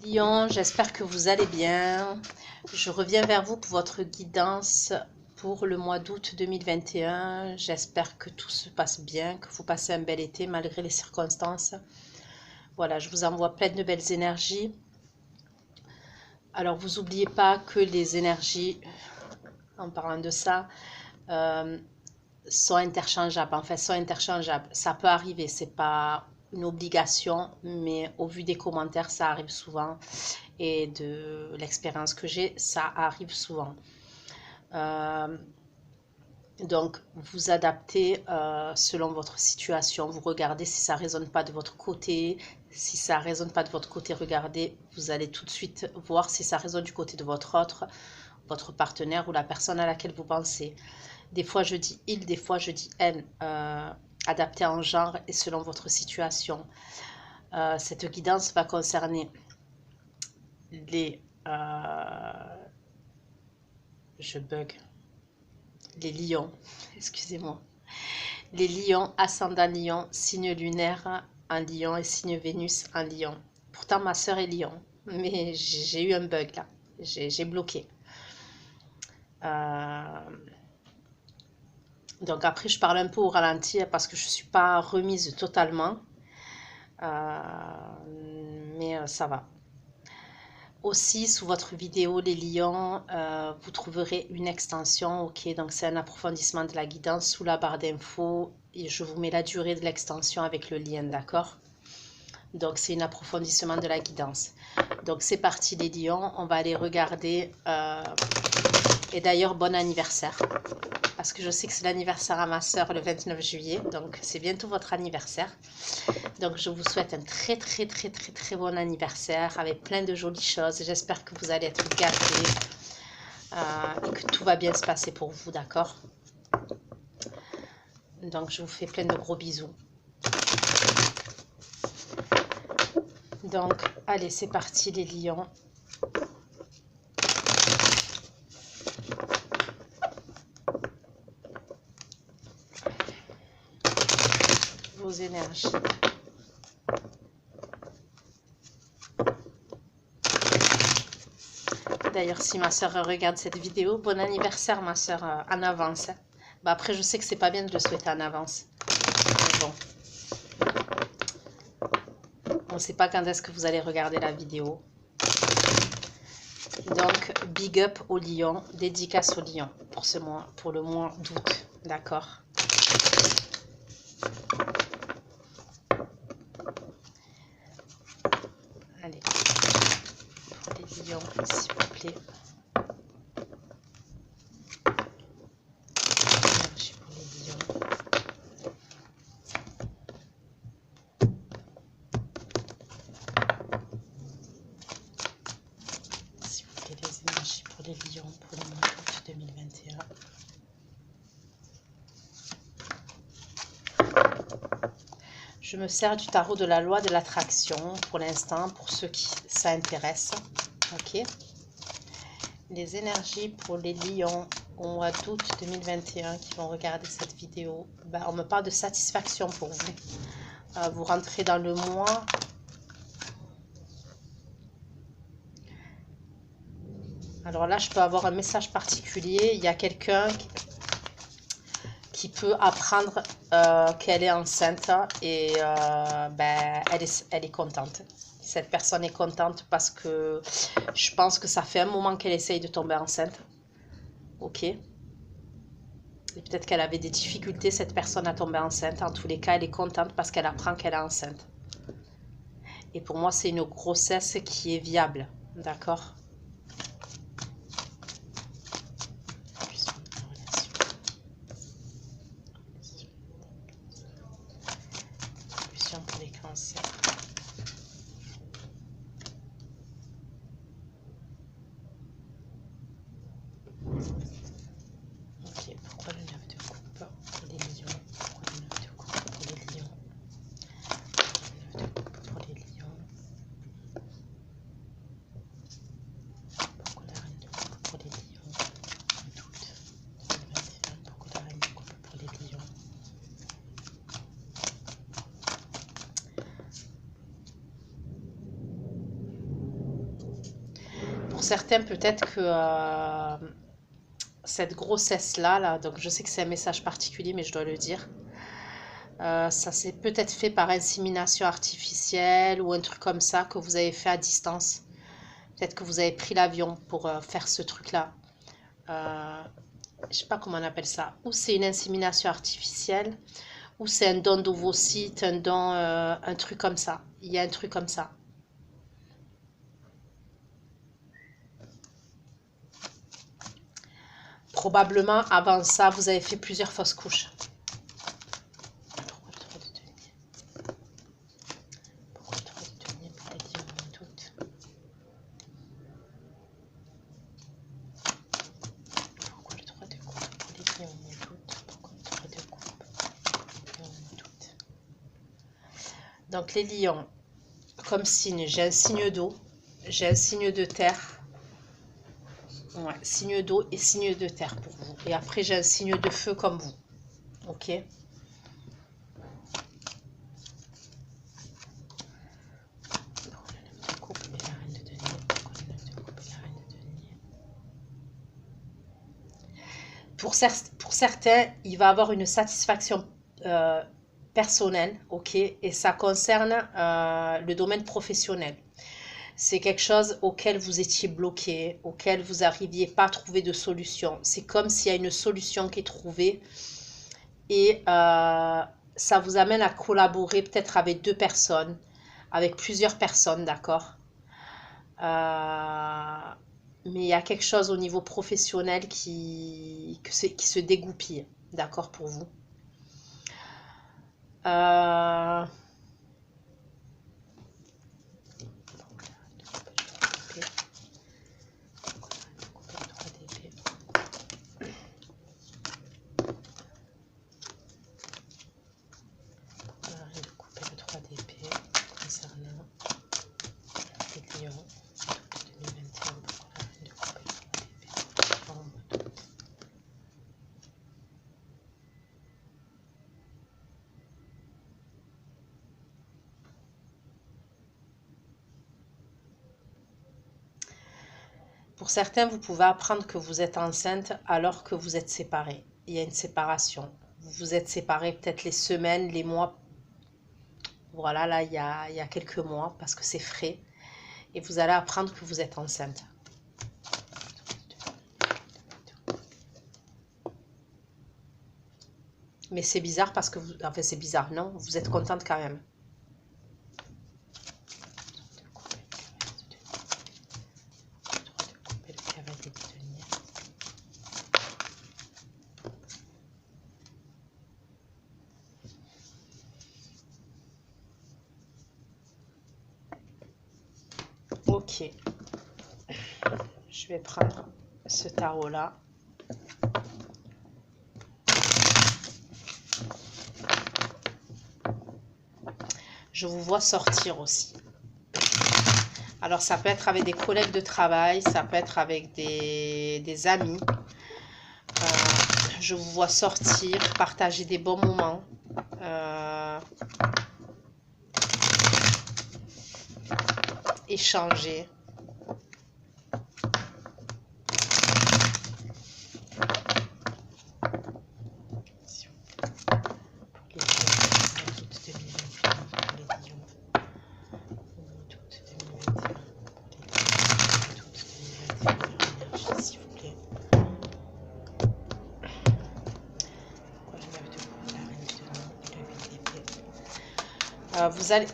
Lion, j'espère que vous allez bien. Je reviens vers vous pour votre guidance pour le mois d'août 2021. J'espère que tout se passe bien, que vous passez un bel été malgré les circonstances. Voilà, je vous envoie plein de belles énergies. Alors, vous n'oubliez pas que les énergies, en parlant de ça, sont interchangeables. En fait, sont interchangeables. Ça peut arriver, c'est pas une obligation, mais au vu des commentaires, ça arrive souvent. Et de l'expérience que j'ai, ça arrive souvent. Donc, vous adaptez selon votre situation. Vous regardez si ça ne résonne pas de votre côté. Si ça ne résonne pas de votre côté, regardez. Vous allez tout de suite voir si ça résonne du côté de votre partenaire ou la personne à laquelle vous pensez. Des fois, je dis il, des fois, je dis elle. Adapté en genre et selon votre situation. Cette guidance va concerner les... je bug. Les lions, excusez-moi. Les lions, ascendant lion, signe lunaire en lion et signe Vénus en lion. Pourtant, ma soeur est lion, mais j'ai eu un bug là. J'ai bloqué. Donc après, je parle un peu au ralenti parce que je ne suis pas remise totalement. Mais ça va. Aussi, sous votre vidéo, les lions, vous trouverez une extension. Ok, donc c'est un approfondissement de la guidance sous la barre d'infos. Et je vous mets la durée de l'extension avec le lien, d'accord? Donc, c'est un approfondissement de la guidance. Donc, c'est parti, les lions. On va aller regarder. Et d'ailleurs, bon anniversaire. Parce que je sais que c'est l'anniversaire à ma soeur le 29 juillet. Donc, c'est bientôt votre anniversaire. Donc, je vous souhaite un très bon anniversaire avec plein de jolies choses. J'espère que vous allez être gâtés et que tout va bien se passer pour vous, d'accord? Donc, je vous fais plein de gros bisous. Donc, allez, c'est parti les lions. Vos énergies. D'ailleurs, si ma soeur regarde cette vidéo, bon anniversaire ma soeur en avance. Bah, après, je sais que c'est pas bien de le souhaiter en avance. Mais bon. On ne sait pas quand est-ce que vous allez regarder la vidéo. Donc, big up au lion, dédicace au lion pour ce mois, pour le mois d'août. D'accord. Allez, pour les lions, s'il vous plaît. Énergie pour les lions. S'il vous plaît, les énergies pour les lions pour le mois d'août 2021. Je me sers du tarot de la loi de l'attraction pour l'instant, pour ceux qui ça intéresse. Ok. Les énergies pour les lions au mois d'août 2021 qui vont regarder cette vidéo. Ben, on me parle de satisfaction pour vous. Vous rentrez dans le mois. Alors là, je peux avoir un message particulier. Il y a quelqu'un qui peut apprendre qu'elle est enceinte et ben, elle est contente. Cette personne est contente parce que je pense que ça fait un moment qu'elle essaye de tomber enceinte. Ok. Et peut-être qu'elle avait des difficultés, cette personne, à tomber enceinte. En tous les cas, elle est contente parce qu'elle apprend qu'elle est enceinte. Et pour moi, c'est une grossesse qui est viable. D'accord ? Pour les cancers. Ok, pourquoi le 9 de coupe pour les lions? Pourquoi le 9 de coupe pour les lions? Le 9 de coupe pour les lions. Pourquoi la reine de coupe pour les lions? D'août 2021. Pourquoi la reine de coupe pour les lions? Pour certains, peut-être que cette grossesse-là, là, donc je sais que c'est un message particulier, mais je dois le dire, ça s'est peut-être fait par insémination artificielle ou un truc comme ça que vous avez fait à distance. Peut-être que vous avez pris l'avion pour faire ce truc-là. Je sais pas comment on appelle ça. Ou c'est une insémination artificielle, ou c'est un don d'ovocytes, un don, un truc comme ça. Il y a un truc comme ça. Probablement, avant ça, vous avez fait plusieurs fausses couches. Donc les lions, comme signe, j'ai un signe d'eau, j'ai un signe de terre, ouais, signe d'eau et signe de terre pour vous. Et après j'ai un signe de feu comme vous, ok. Pour certains, il va avoir une satisfaction personnelle, ok, et ça concerne le domaine professionnel. C'est quelque chose auquel vous étiez bloqué, auquel vous n'arriviez pas à trouver de solution. C'est comme s'il y a une solution qui est trouvée et ça vous amène à collaborer peut-être avec deux personnes, avec plusieurs personnes, d'accord. Mais il y a quelque chose au niveau professionnel qui se dégoupille, d'accord, pour vous. Pour certains, vous pouvez apprendre que vous êtes enceinte alors que vous êtes séparés. Il y a une séparation. Vous vous êtes séparés peut-être les semaines, les mois. Voilà, là, il y a quelques mois parce que c'est frais. Et vous allez apprendre que vous êtes enceinte. Mais c'est bizarre parce que vous... Enfin, c'est bizarre, non? Vous êtes contente quand même. Ok. Je vais prendre ce tarot-là. Je vous vois sortir aussi. Alors, ça peut être avec des collègues de travail, ça peut être avec des amis. Je vous vois sortir, partager des bons moments. Échanger.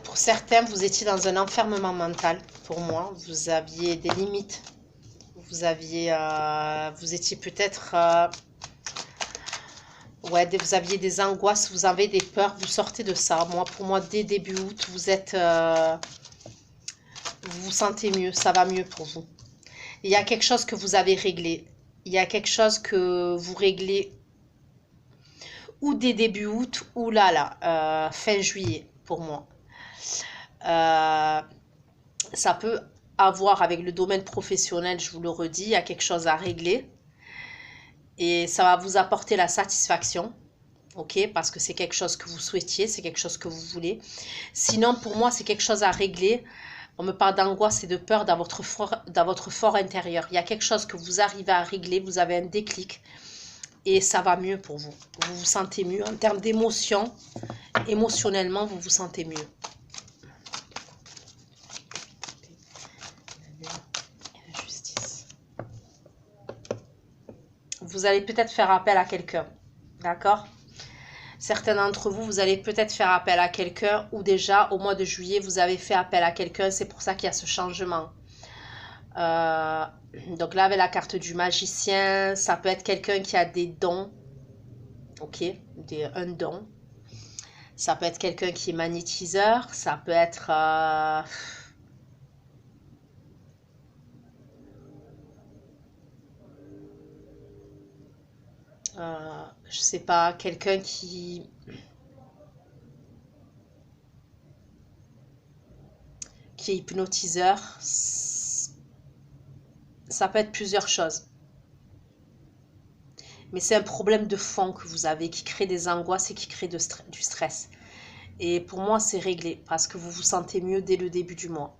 Pour certains, vous étiez dans un enfermement mental. Pour moi, vous aviez des limites. Vous étiez peut-être, ouais, vous aviez des angoisses, vous avez des peurs. Vous sortez de ça. Pour moi, dès début août, vous vous sentez mieux. Ça va mieux pour vous. Il y a quelque chose que vous avez réglé. Il y a quelque chose que vous réglez ou dès début août ou là, fin juillet pour moi. Ça peut avoir avec le domaine professionnel, je vous le redis, il y a quelque chose à régler et ça va vous apporter la satisfaction, ok, parce que c'est quelque chose que vous souhaitiez, c'est quelque chose que vous voulez. Sinon, pour moi, c'est quelque chose à régler On me parle d'angoisse et de peur dans votre fort intérieur. Il y a quelque chose que vous arrivez à régler, vous avez un déclic et ça va mieux pour vous. Vous vous sentez mieux en termes d'émotion. Émotionnellement, vous vous sentez mieux. Vous allez peut-être faire appel à quelqu'un, d'accord? Certains d'entre vous, vous allez peut-être faire appel à quelqu'un ou déjà au mois de juillet, vous avez fait appel à quelqu'un. C'est pour ça qu'il y a ce changement. Donc là, avec la carte du magicien, ça peut être quelqu'un qui a des dons. Ok, un don. Ça peut être quelqu'un qui est magnétiseur. Ça peut être... je sais pas, quelqu'un qui est hypnotiseur. Ça peut être plusieurs choses. Mais c'est un problème de fond que vous avez qui crée des angoisses et qui crée du stress. Et pour moi, c'est réglé parce que vous vous sentez mieux dès le début du mois.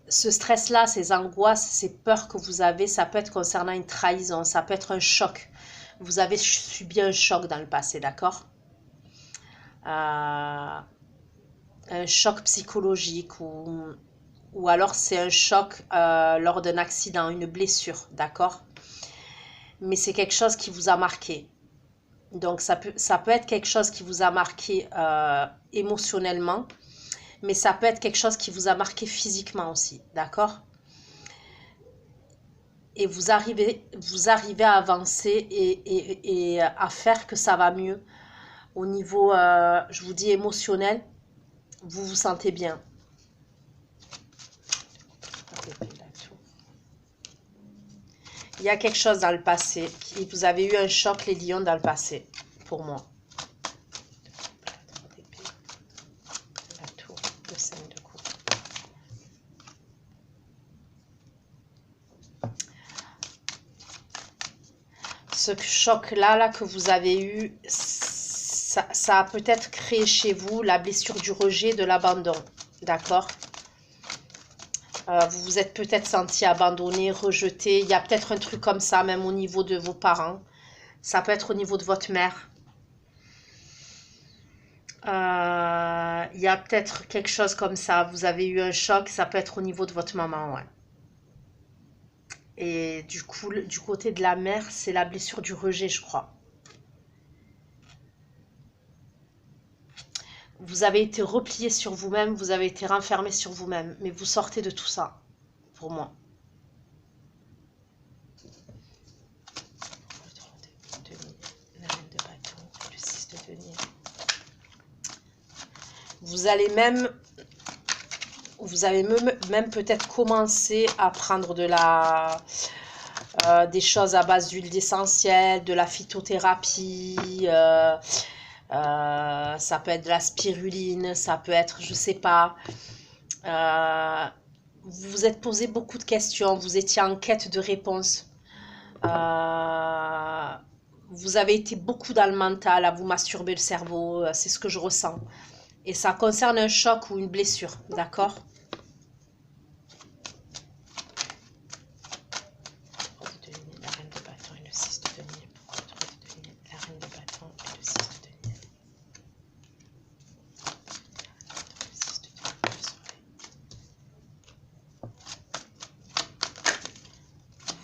Ce stress-là, ces angoisses, ces peurs que vous avez, ça peut être concernant une trahison, ça peut être un choc. Vous avez subi un choc dans le passé, d'accord? Un choc psychologique ou alors c'est un choc lors d'un accident, une blessure, d'accord? Mais c'est quelque chose qui vous a marqué. Donc ça peut être quelque chose qui vous a marqué émotionnellement, mais ça peut être quelque chose qui vous a marqué physiquement aussi, d'accord? Et vous arrivez à avancer et à faire que ça va mieux. Au niveau, je vous dis, émotionnel, vous vous sentez bien. Il y a quelque chose dans le passé. Vous avez eu un choc, les lions, dans le passé, pour moi. La tour, le 5 de coupe. Ce choc-là que vous avez eu, ça a peut-être créé chez vous la blessure du rejet, de l'abandon. D'accord? Vous vous êtes peut-être senti abandonné, rejeté. Il y a peut-être un truc comme ça, même au niveau de vos parents. Ça peut être au niveau de votre mère. Il y a peut-être quelque chose comme ça. Vous avez eu un choc. Ça peut être au niveau de votre maman, ouais. Et du coup, du côté de la mère, c'est la blessure du rejet, je crois. Vous avez été replié sur vous-même, vous avez été renfermé sur vous-même, mais vous sortez de tout ça, pour moi. La reine de bâton, le 6 de denier. Vous allez même peut-être commencer à prendre des choses à base d'huile d'essentiel, de la phytothérapie, ça peut être de la spiruline, ça peut être, je sais pas. Vous vous êtes posé beaucoup de questions, vous étiez en quête de réponses. Vous avez été beaucoup dans le mental, à vous masturber le cerveau, c'est ce que je ressens. Et ça concerne un choc ou une blessure, d'accord? La reine de bâton et le 6 de denier. La reine de bâton et le 6 de denier.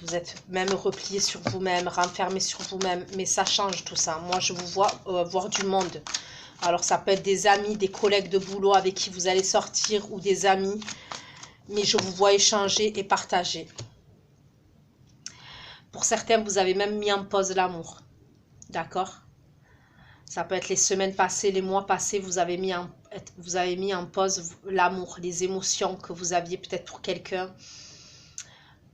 Vous êtes même replié sur vous-même, renfermé sur vous-même, mais ça change tout ça. Moi, je vous vois voir du monde. Alors, ça peut être des amis, des collègues de boulot avec qui vous allez sortir ou des amis, mais je vous vois échanger et partager. Pour certains, vous avez même mis en pause l'amour, d'accord? Ça peut être les semaines passées, les mois passés, vous avez mis en pause l'amour, les émotions que vous aviez peut-être pour quelqu'un.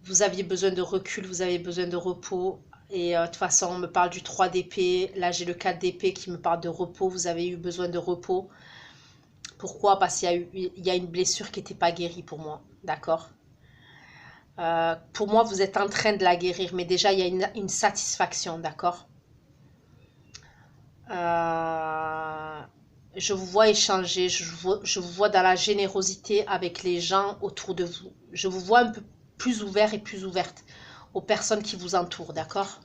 Vous aviez besoin de recul, vous avez besoin de repos. Et de toute façon, on me parle du 3 d'épée. Là, j'ai le 4 d'épée qui me parle de repos. Vous avez eu besoin de repos. Pourquoi? Parce qu'il y a une blessure qui n'était pas guérie pour moi. D'accord? Pour moi, vous êtes en train de la guérir. Mais déjà, il y a une satisfaction. D'accord? Je vous vois échanger, je vous vois dans la générosité avec les gens autour de vous. Je vous vois un peu plus ouvert et plus ouverte aux personnes qui vous entourent, d'accord?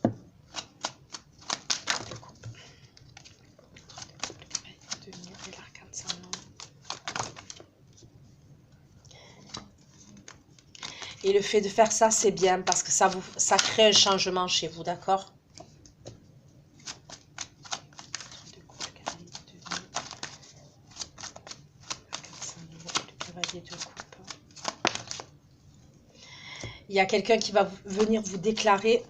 Et le fait de faire ça, c'est bien parce que ça crée un changement chez vous, d'accord? Il y a quelqu'un qui va venir vous déclarer,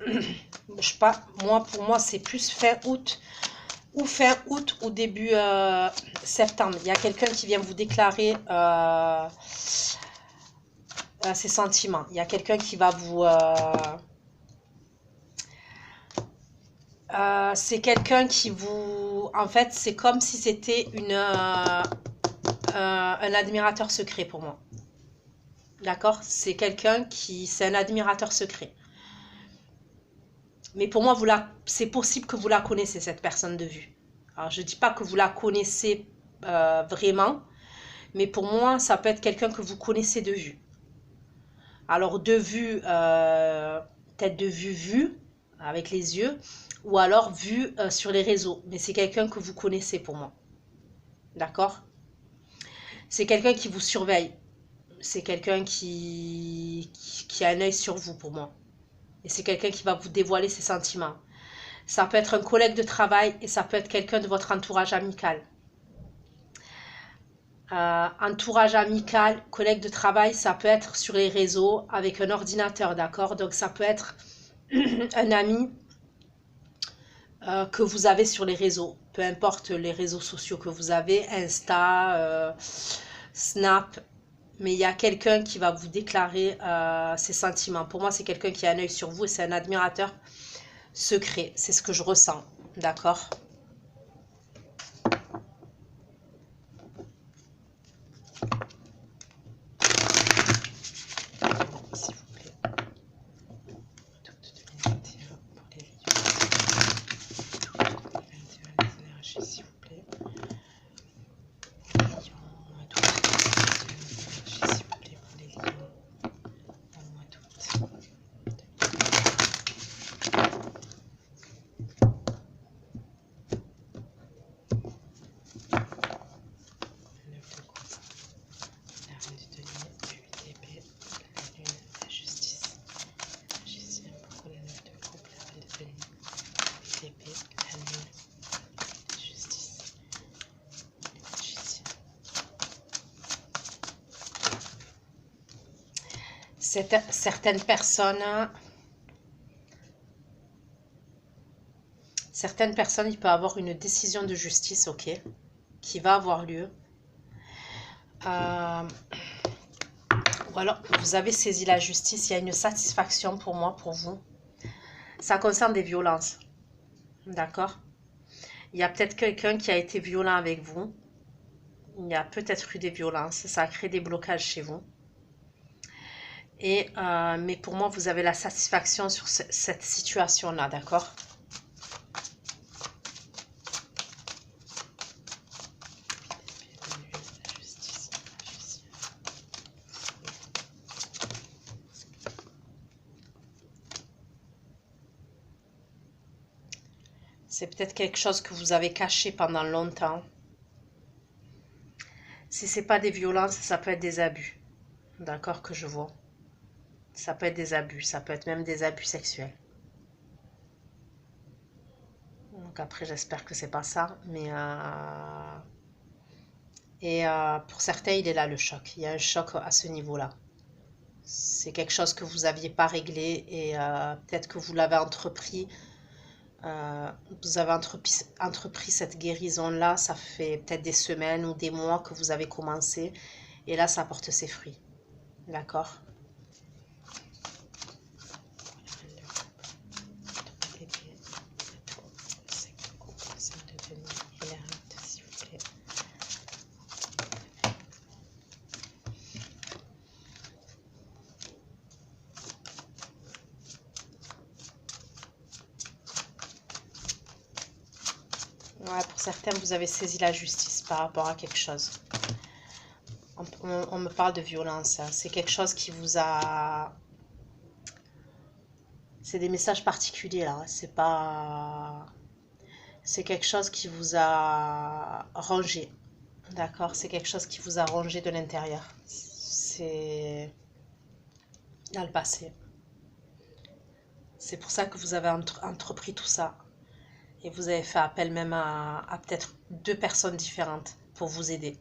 je sais pas, pour moi, c'est plus fin août ou début septembre. Il y a quelqu'un qui vient vous déclarer ses sentiments. Il y a quelqu'un qui va vous... c'est quelqu'un qui vous... En fait, c'est comme si c'était un admirateur secret pour moi. D'accord? C'est quelqu'un qui... C'est un admirateur secret. Mais pour moi, c'est possible que vous la connaissez, cette personne de vue. Alors, je ne dis pas que vous la connaissez vraiment, mais pour moi, ça peut être quelqu'un que vous connaissez de vue. Alors, de vue, peut-être de vue, avec les yeux, ou alors vue sur les réseaux. Mais c'est quelqu'un que vous connaissez pour moi. D'accord? C'est quelqu'un qui vous surveille. C'est quelqu'un qui a un œil sur vous pour moi. Et c'est quelqu'un qui va vous dévoiler ses sentiments. Ça peut être un collègue de travail et ça peut être quelqu'un de votre entourage amical. Entourage amical, collègue de travail, ça peut être sur les réseaux avec un ordinateur, d'accord? Donc ça peut être un ami que vous avez sur les réseaux. Peu importe les réseaux sociaux que vous avez, Insta, Snap. Mais il y a quelqu'un qui va vous déclarer ses sentiments. Pour moi, c'est quelqu'un qui a un œil sur vous et c'est un admirateur secret. C'est ce que je ressens. D'accord? S'il vous plaît. S'il vous plaît. Certaines personnes, il peut avoir une décision de justice, ok, qui va avoir lieu. Ou alors, vous avez saisi la justice, il y a une satisfaction pour moi, pour vous. Ça concerne des violences, d'accord? Il y a peut-être quelqu'un qui a été violent avec vous. Il y a peut-être eu des violences, ça a créé des blocages chez vous. Mais pour moi, vous avez la satisfaction sur cette situation-là, d'accord? C'est peut-être quelque chose que vous avez caché pendant longtemps. Si ce n'est pas des violences, ça peut être des abus. D'accord, que je vois. Ça peut être des abus, ça peut être même des abus sexuels. Donc après, j'espère que c'est pas ça. Mais pour certains, il est là le choc. Il y a un choc à ce niveau-là. C'est quelque chose que vous n'aviez pas réglé et peut-être que vous l'avez entrepris. Vous avez entrepris cette guérison-là, ça fait peut-être des semaines ou des mois que vous avez commencé. Et là, ça porte ses fruits. D'accord? Ouais, pour certains, vous avez saisi la justice. par rapport à quelque chose. On me parle de violence. Hein. C'est quelque chose qui vous a... C'est des messages particuliers là. C'est pas... C'est quelque chose qui vous a rongé. D'accord? C'est quelque chose qui vous a rongé de l'intérieur. C'est dans le passé. C'est pour ça que vous avez entrepris tout ça. Et vous avez fait appel même à peut-être 2 personnes différentes pour vous aider.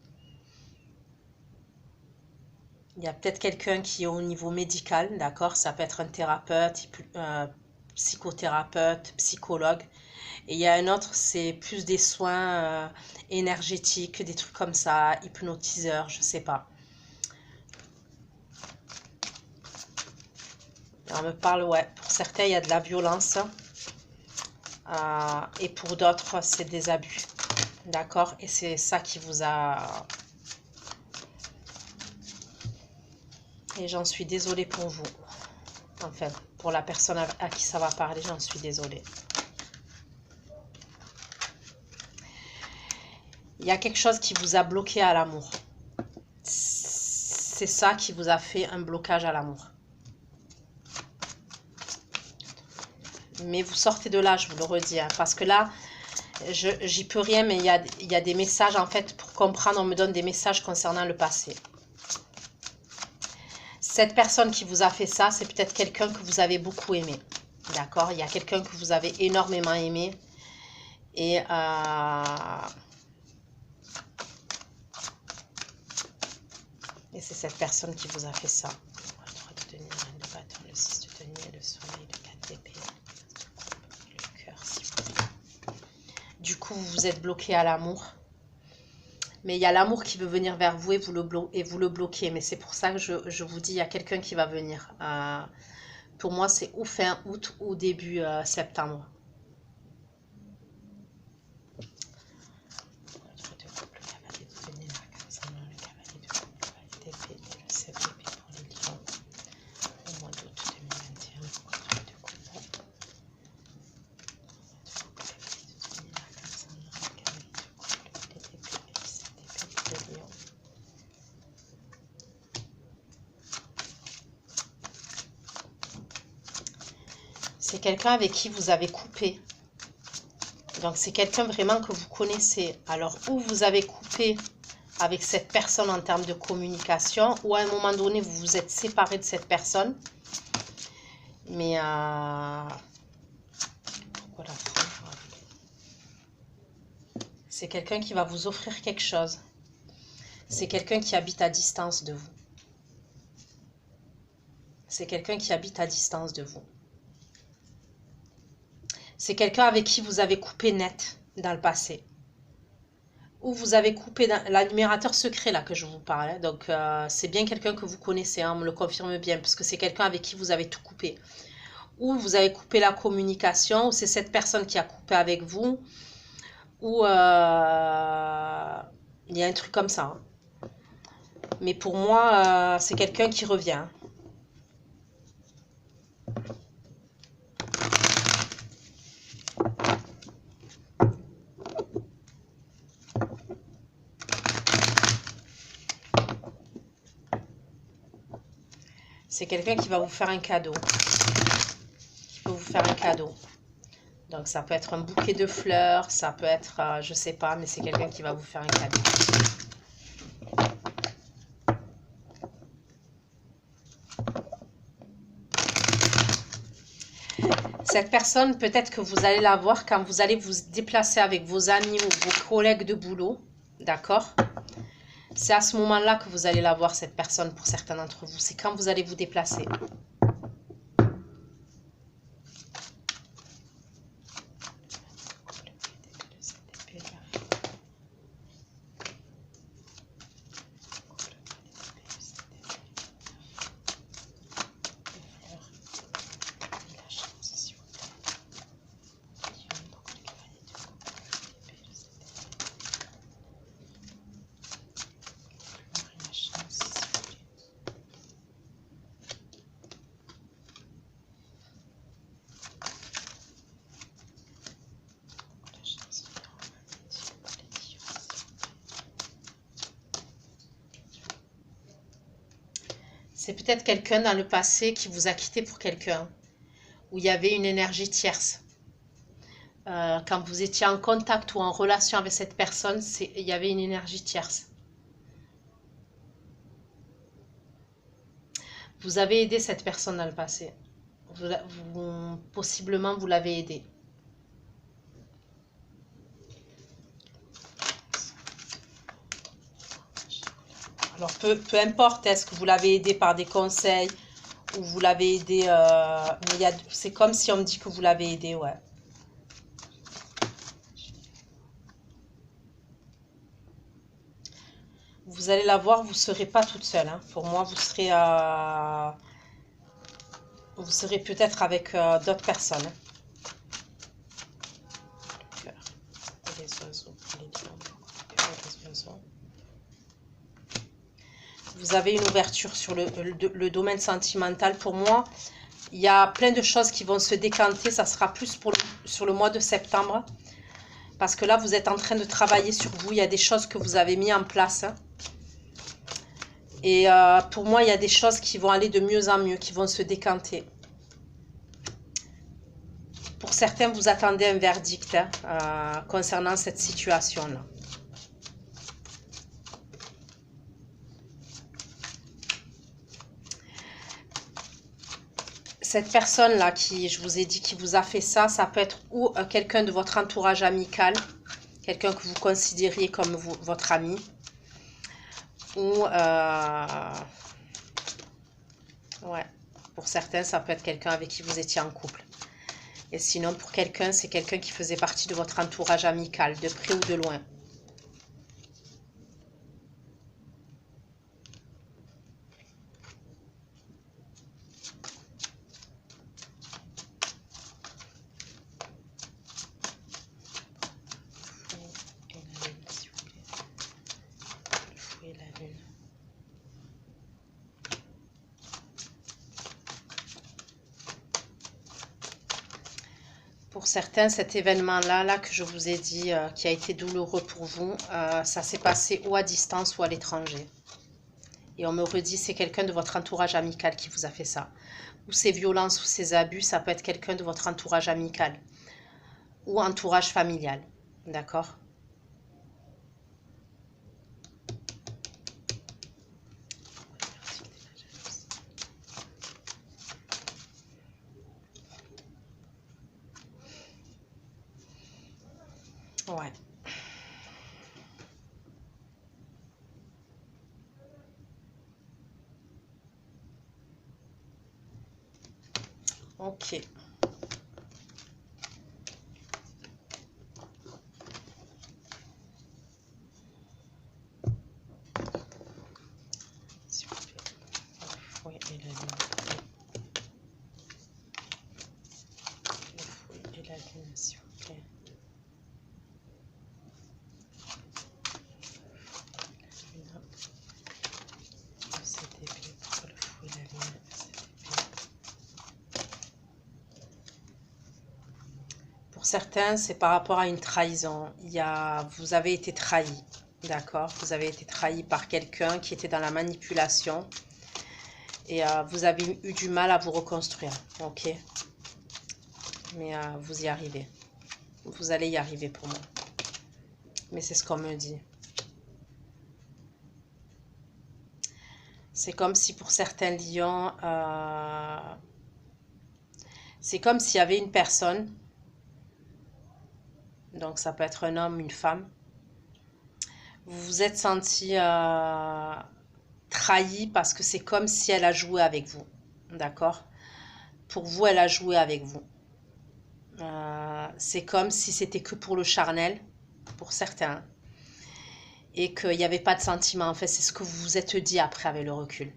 Il y a peut-être quelqu'un qui est au niveau médical, d'accord? Ça peut être un thérapeute, psychothérapeute, psychologue. Et il y a un autre, c'est plus des soins énergétiques, des trucs comme ça, hypnotiseur, je sais pas. On me parle, ouais, pour certains, il y a de la violence. Et pour d'autres, c'est des abus. D'accord? Et c'est ça qui vous a... Et j'en suis désolée pour vous. Enfin, pour la personne à qui ça va parler, j'en suis désolée. Il y a quelque chose qui vous a bloqué à l'amour. C'est ça qui vous a fait un blocage à l'amour. Mais vous sortez de là, je vous le redis. Hein, parce que là, j'y peux rien, mais il y a des messages, en fait, pour comprendre, on me donne des messages concernant le passé. Cette personne qui vous a fait ça, c'est peut-être quelqu'un que vous avez beaucoup aimé. D'accord? Il y a quelqu'un que vous avez énormément aimé. Et c'est cette personne qui vous a fait ça. Le 3 de denier, le bâton, le 6 de denier, le soleil, le 4 d'épée, le cœur, s'il vous plaît. Du coup, vous vous êtes bloqué à l'amour. Mais il y a l'amour qui veut venir vers vous et vous le bloquez. Mais c'est pour ça que je vous dis, il y a quelqu'un qui va venir. Pour moi, c'est ou fin août ou début septembre. C'est quelqu'un avec qui vous avez coupé. Donc, c'est quelqu'un vraiment que vous connaissez. Alors, ou vous avez coupé avec cette personne en termes de communication, ou à un moment donné, vous vous êtes séparé de cette personne. Mais, pourquoi la foudre? C'est quelqu'un qui va vous offrir quelque chose. C'est quelqu'un qui habite à distance de vous. C'est quelqu'un qui habite à distance de vous. C'est quelqu'un avec qui vous avez coupé net dans le passé. Ou vous avez coupé l'admirateur secret là que je vous parle. Hein. Donc c'est bien quelqu'un que vous connaissez, hein, on me le confirme bien, parce que c'est quelqu'un avec qui vous avez tout coupé. Ou vous avez coupé la communication, ou c'est cette personne qui a coupé avec vous. Ou il y a un truc comme ça. Hein. Mais pour moi, c'est quelqu'un qui revient. C'est quelqu'un qui va vous faire un cadeau. Qui peut vous faire un cadeau. Donc ça peut être un bouquet de fleurs, ça peut être, je sais pas, mais c'est quelqu'un qui va vous faire un cadeau. Cette personne, peut-être que vous allez la voir quand vous allez vous déplacer avec vos amis ou vos collègues de boulot, d'accord? C'est à ce moment-là que vous allez la voir, cette personne, pour certains d'entre vous. C'est quand vous allez vous déplacer. C'est peut-être quelqu'un dans le passé qui vous a quitté pour quelqu'un, où il y avait une énergie tierce. Quand vous étiez en contact ou en relation avec cette personne, il y avait une énergie tierce. Vous avez aidé cette personne dans le passé. Possiblement, vous l'avez aidé. Alors, peu importe, est-ce que vous l'avez aidé par des conseils ou vous l'avez aidé... c'est comme si on me dit que vous l'avez aidé, ouais. Vous allez la voir, vous ne serez pas toute seule. Hein. Pour moi, vous serez peut-être avec d'autres personnes. Les oiseaux, les oiseaux. Vous avez une ouverture sur le domaine sentimental. Pour moi, il y a plein de choses qui vont se décanter. Ça sera plus sur le mois de septembre. Parce que là, vous êtes en train de travailler sur vous. Il y a des choses que vous avez mis en place. Et pour moi, il y a des choses qui vont aller de mieux en mieux, qui vont se décanter. Pour certains, vous attendez un verdict concernant cette situation-là. Cette personne-là qui, je vous ai dit, qui vous a fait ça, ça peut être ou quelqu'un de votre entourage amical, quelqu'un que vous considériez comme votre ami, ou, ouais, pour certains, ça peut être quelqu'un avec qui vous étiez en couple. Et sinon, pour quelqu'un, c'est quelqu'un qui faisait partie de votre entourage amical, de près ou de loin. Pour certains, cet événement-là que je vous ai dit, qui a été douloureux pour vous, ça s'est passé ou à distance ou à l'étranger. Et on me redit, c'est quelqu'un de votre entourage amical qui vous a fait ça. Ou ces violences ou ces abus, ça peut être quelqu'un de votre entourage amical. Ou entourage familial. D'accord ? Ouais. Ok. S'il vous plaît. Le fouet et la lune. Le fouet et la lune, s'il vous plaît. Pour certains, c'est par rapport à une trahison. Vous avez été trahi, d'accord? Vous avez été trahi par quelqu'un qui était dans la manipulation et vous avez eu du mal à vous reconstruire, ok? Mais vous y arrivez. Vous allez y arriver pour moi. Mais c'est ce qu'on me dit. C'est comme si pour certains lions, c'est comme s'il y avait une personne. Donc, ça peut être un homme, une femme. Vous vous êtes senti trahi parce que c'est comme si elle a joué avec vous. D'accord? Pour vous, elle a joué avec vous. C'est comme si c'était que pour le charnel, pour certains. Et qu'il n'y avait pas de sentiment. En fait, c'est ce que vous vous êtes dit après avec le recul.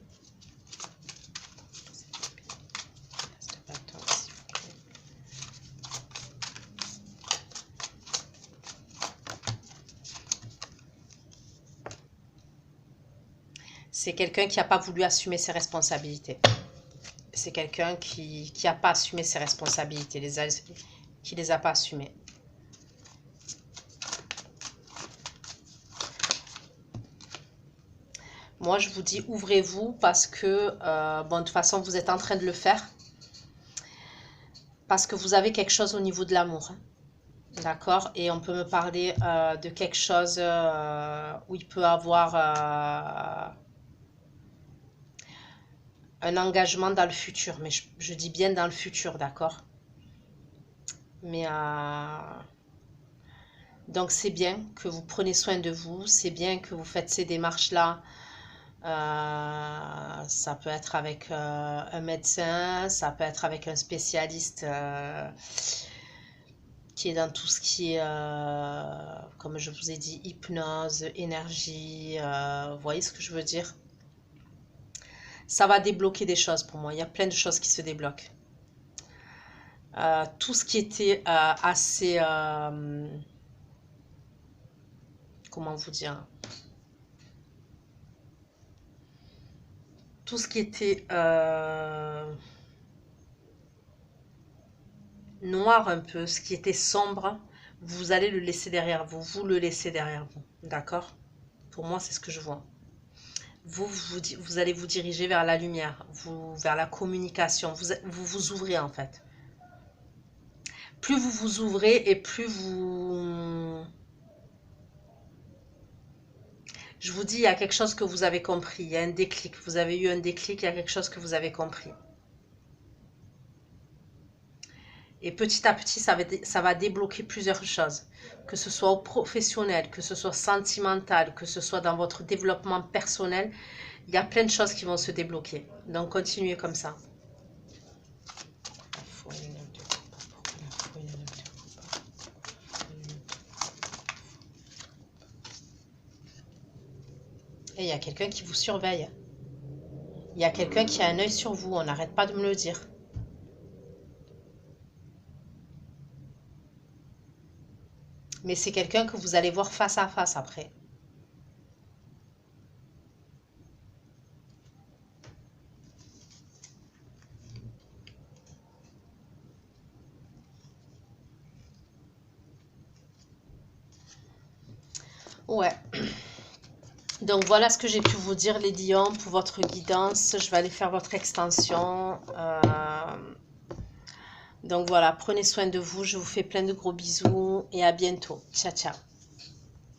C'est quelqu'un qui n'a pas voulu assumer ses responsabilités. C'est quelqu'un qui n'a pas assumé ses responsabilités, qui ne les a pas assumées. Moi, je vous dis, ouvrez-vous parce que, bon, de toute façon, vous êtes en train de le faire. Parce que vous avez quelque chose au niveau de l'amour. D'accord? Et on peut me parler de quelque chose où il peut avoir un engagement dans le futur. Mais je dis bien dans le futur, d'accord? Mais donc c'est bien que vous prenez soin de vous. C'est bien que vous faites ces démarches-là. Ça peut être avec un médecin, ça peut être avec un spécialiste qui est dans tout ce qui est, comme je vous ai dit, hypnose, énergie, vous voyez ce que je veux dire? Ça va débloquer des choses pour moi, il y a plein de choses qui se débloquent. Tout ce qui était assez, comment vous dire? Tout ce qui était noir un peu, ce qui était sombre, vous allez le laisser derrière vous, vous le laissez derrière vous, d'accord? Pour moi, c'est ce que je vois. Vous allez vous diriger vers la lumière, vers la communication, vous vous ouvrez en fait. Plus vous vous ouvrez et plus vous... Je vous dis, il y a quelque chose que vous avez compris, il y a un déclic, vous avez eu un déclic, il y a quelque chose que vous avez compris. Et petit à petit, ça va débloquer plusieurs choses. Que ce soit au professionnel, que ce soit sentimental, que ce soit dans votre développement personnel. Il y a plein de choses qui vont se débloquer. Donc, continuez comme ça. Et il y a quelqu'un qui vous surveille. Il y a quelqu'un qui a un œil sur vous. On n'arrête pas de me le dire. Mais c'est quelqu'un que vous allez voir face à face après. Ouais. Donc voilà ce que j'ai pu vous dire les lions pour votre guidance. Je vais aller faire votre extension. Donc voilà, prenez soin de vous. Je vous fais plein de gros bisous et à bientôt. Ciao, ciao.